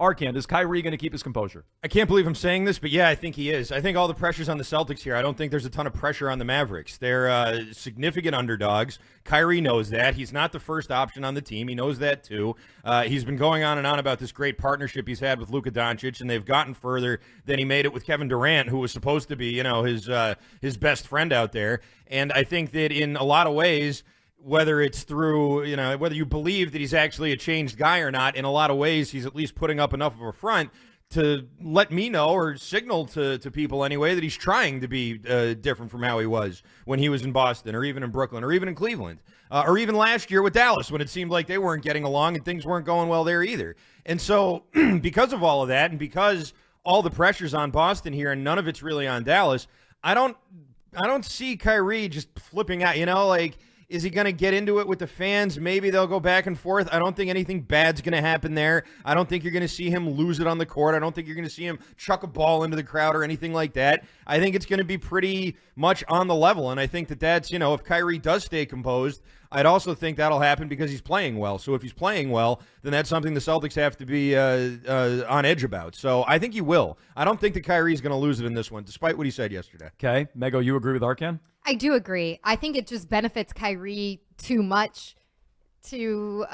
Arcand, is Kyrie going to keep his composure? I can't believe I'm saying this, but yeah, I think he is. I think all the pressure's on the Celtics here. I don't think there's a ton of pressure on the Mavericks. They're significant underdogs. Kyrie knows that. He's not the first option on the team. He knows that too. He's been going on and on about this great partnership he's had with Luka Doncic, and they've gotten further than he made it with Kevin Durant, who was supposed to be, his best friend out there. And I think that in a lot of ways, whether it's through, whether you believe that he's actually a changed guy or not, in a lot of ways, he's at least putting up enough of a front to let me know or signal to people anyway that he's trying to be different from how he was when he was in Boston or even in Brooklyn or even in Cleveland or even last year with Dallas when it seemed like they weren't getting along and things weren't going well there either. And so because of all of that and because all the pressure's on Boston here and none of it's really on Dallas, I don't see Kyrie just flipping out, is he going to get into it with the fans? Maybe they'll go back and forth. I don't think anything bad's going to happen there. I don't think you're going to see him lose it on the court. I don't think you're going to see him chuck a ball into the crowd or anything like that. I think it's going to be pretty much on the level, and I think that's, if Kyrie does stay composed, I'd also think that'll happen because he's playing well. So if he's playing well, then that's something the Celtics have to be on edge about. So I think he will. I don't think that Kyrie's going to lose it in this one, despite what he said yesterday. Okay. Mego, you agree with Arcand? I do agree. I think it just benefits Kyrie too much to,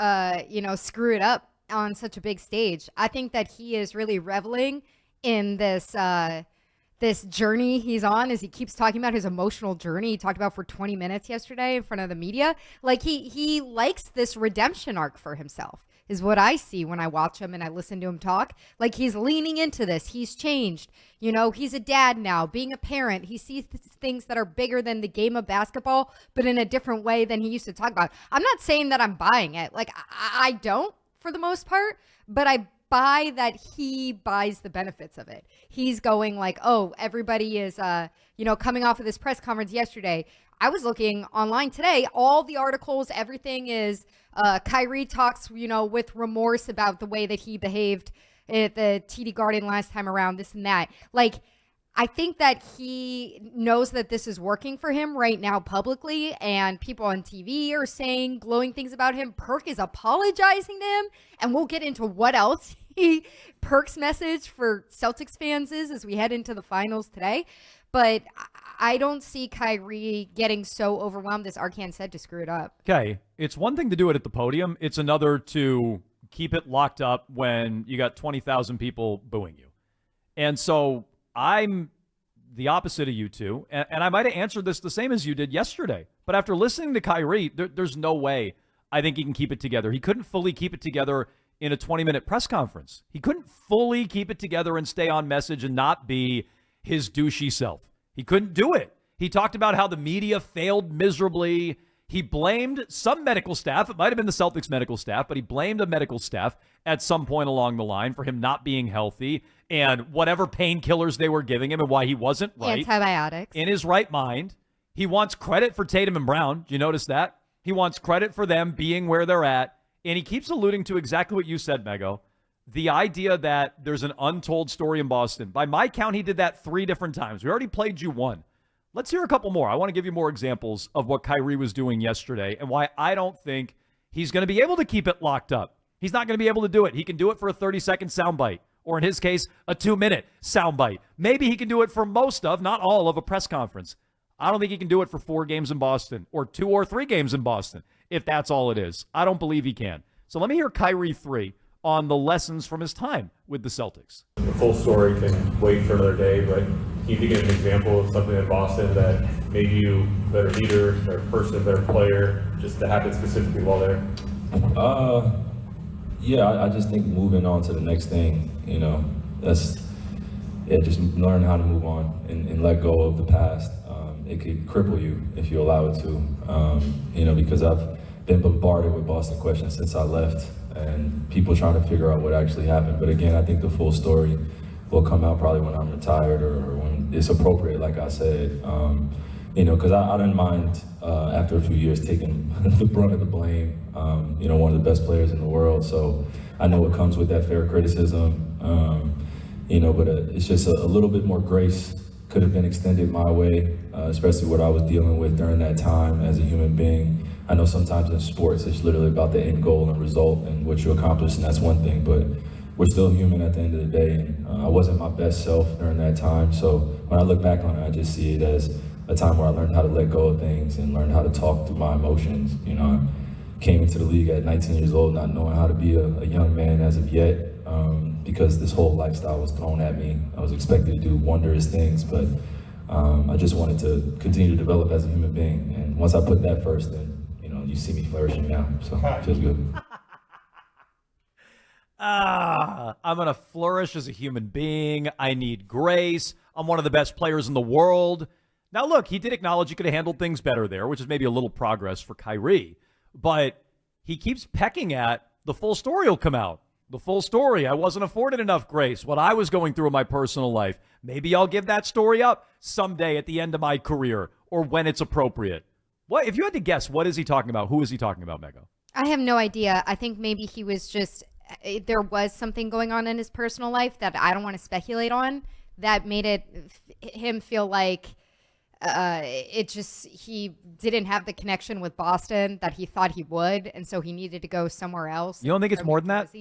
screw it up on such a big stage. I think that he is really reveling in this journey he's on as he keeps talking about his emotional journey he talked about for 20 minutes yesterday in front of the media. Like he likes this redemption arc for himself is what I see when I watch him and I listen to him talk. Like he's leaning into this. He's changed. He's a dad now, being a parent. He sees things that are bigger than the game of basketball, but in a different way than he used to talk about. I'm not saying that I'm buying it. Like I don't for the most part, but I buy that he buys the benefits of it. He's going like, oh, everybody is, coming off of this press conference yesterday. I was looking online today, all the articles, everything is Kyrie talks, with remorse about the way that he behaved at the TD Garden last time around, this and that. Like, I think that he knows that this is working for him right now publicly, and people on TV are saying glowing things about him. Perk is apologizing to him, and we'll get into what else Perk's message for Celtics fans is as we head into the finals today. But I don't see Kyrie getting so overwhelmed, as Arcand said, to screw it up. Okay, it's one thing to do it at the podium. It's another to keep it locked up when you got 20,000 people booing you. And so I'm the opposite of you two, and I might have answered this the same as you did yesterday. But after listening to Kyrie, there's no way I think he can keep it together. He couldn't fully keep it together in a 20-minute press conference. He couldn't fully keep it together and stay on message and not be his douchey self. He couldn't do it. He talked about how the media failed miserably. He blamed some medical staff. It might have been the Celtics medical staff, but he blamed the medical staff at some point along the line for him not being healthy and whatever painkillers they were giving him and why he wasn't right. Antibiotics. In his right mind. He wants credit for Tatum and Brown. Do you notice that? He wants credit for them being where they're at. And he keeps alluding to exactly what you said, Mego. The idea that there's an untold story in Boston. By my count, he did that 3 different times. We already played you one. Let's hear a couple more. I want to give you more examples of what Kyrie was doing yesterday and why I don't think he's going to be able to keep it locked up. He's not going to be able to do it. He can do it for a 30-second soundbite, or in his case, a 2-minute soundbite. Maybe he can do it for most of, not all of, a press conference. I don't think he can do it for 4 games in Boston or 2 or 3 games in Boston, if that's all it is. I don't believe he can. So let me hear Kyrie 3 on the lessons from his time with the Celtics. The full story can wait for another day, but can you give an example of something in Boston that made you a better leader, better person, better player, just that happened specifically while there? Yeah, I just think moving on to the next thing, just learn how to move on and let go of the past. It could cripple you if you allow it to, because I've been bombarded with Boston questions since I left and people trying to figure out what actually happened. But again, I think the full story will come out probably when I'm retired or when it's appropriate, like I said. Because I didn't mind after a few years taking the brunt of the blame. One of the best players in the world, so I know what comes with that fair criticism. But it's just a little bit more grace could have been extended my way, especially what I was dealing with during that time as a human being. I know sometimes in sports it's literally about the end goal and result and what you accomplish, and that's one thing. But we're still human at the end of the day, and I wasn't my best self during that time. So when I look back on it, I just see it as a time where I learned how to let go of things and learned how to talk through my emotions. You know, I came into the league at 19 years old, not knowing how to be a young man as of yet, because this whole lifestyle was thrown at me. I was expected to do wondrous things, but I just wanted to continue to develop as a human being. And once I put that first, then, you know, you see me flourishing now, so it feels good. I'm going to flourish as a human being. I need grace. I'm one of the best players in the world. Now, look, he did acknowledge he could have handled things better there, which is maybe a little progress for Kyrie. But he keeps pecking at the full story will come out. The full story. I wasn't afforded enough grace. What I was going through in my personal life. Maybe I'll give that story up someday at the end of my career or when it's appropriate. What if you had to guess, what is he talking about? Who is he talking about, Mego? I have no idea. I think maybe he was just, there was something going on in his personal life that I don't want to speculate on that made him feel like he didn't have the connection with Boston that he thought he would, and so he needed to go somewhere else. You don't think it's more than that?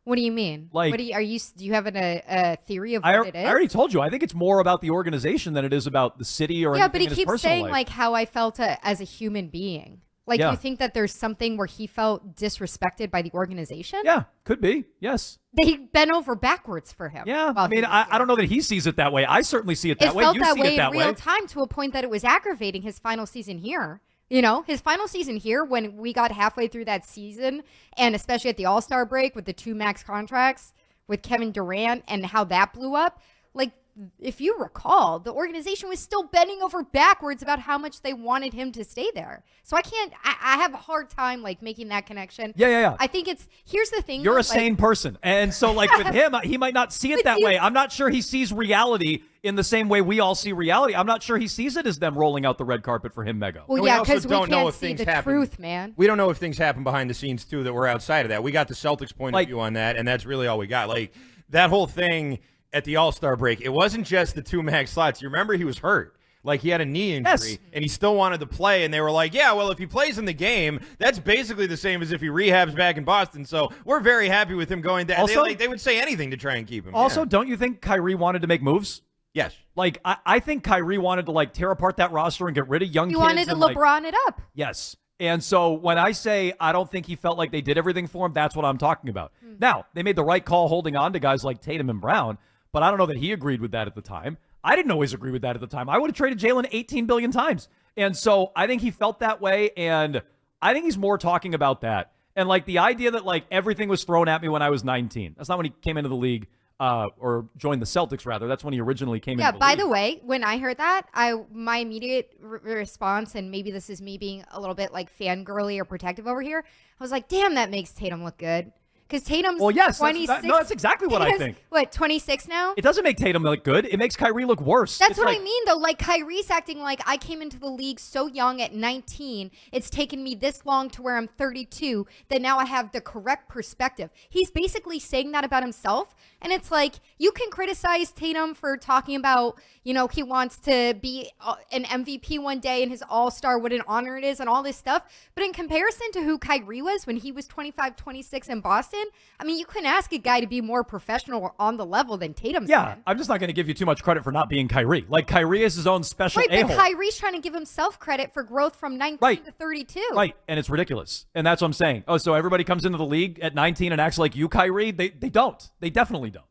What do you mean? Like, do you have a theory of what it is? I already told you. I think it's more about the organization than it is about the city or anything but he in his keeps personal saying life. like how I felt as a human being. Like, you think that there's something where he felt disrespected by the organization? Yeah, could be. Yes. They bent over backwards for him. Yeah, I mean, I don't know that he sees it that way. I certainly see it that way. It felt You that see way it that in real time to a point that it was aggravating his final season here. You know, his final season here when we got halfway through that season, and especially at the All-Star break with the 2 max contracts with Kevin Durant and how that blew up. Like, if you recall, the organization was still bending over backwards about how much they wanted him to stay there. So I have a hard time like making that connection. Yeah. I think here's the thing. You're a sane person. And so like with him, he might not see it that way. I'm not sure he sees reality in the same way we all see reality. I'm not sure he sees it as them rolling out the red carpet for him, Mego. Well, yeah, because we can't see the truth, man. We don't know if things happen behind the scenes, too, that we're outside of that. We got the Celtics point of view on that, and that's really all we got. Like, that whole thing at the All-Star break, it wasn't just the 2 max slots. You remember he was hurt. Like, he had a knee injury, and he still wanted to play, and they were like, yeah, well, if he plays in the game, that's basically the same as if he rehabs back in Boston, so we're very happy with him going there. Also, they would say anything to try and keep him. Also, don't you think Kyrie wanted to make moves? Yes. Like, I think Kyrie wanted to, like, tear apart that roster and get rid of young kids. He wanted to LeBron it up. Yes. And so when I say I don't think he felt like they did everything for him, that's what I'm talking about. Now, they made the right call holding on to guys like Tatum and Brown, but I don't know that he agreed with that at the time. I didn't always agree with that at the time. I would have traded Jalen 18 billion times. And so I think he felt that way, and I think he's more talking about that. And, like, the idea that, like, everything was thrown at me when I was 19. That's not when he came into the league, or joined the Celtics, rather. That's when he originally came into the league. Yeah, by the way, when I heard that, my immediate response, and maybe this is me being a little bit, like, fangirly or protective over here, I was like, damn, that makes Tatum look good. Because Tatum's 26. That's exactly what I think. What, 26 now? It doesn't make Tatum look good. It makes Kyrie look worse. That's what I mean, though. Like, Kyrie's acting like I came into the league so young at 19. It's taken me this long to where I'm 32 that now I have the correct perspective. He's basically saying that about himself. And it's like, you can criticize Tatum for talking about, you know, he wants to be an MVP one day and his all-star, what an honor it is and all this stuff. But in comparison to who Kyrie was when he was 25, 26 in Boston, I mean, you couldn't ask a guy to be more professional or on the level than Tatum's been. I'm just not going to give you too much credit for not being Kyrie. Like, Kyrie is his own special a-hole. Right, but Kyrie's trying to give himself credit for growth from 19 to 32. Right, and it's ridiculous. And that's what I'm saying. Oh, so everybody comes into the league at 19 and acts like you, Kyrie? They don't. They definitely don't.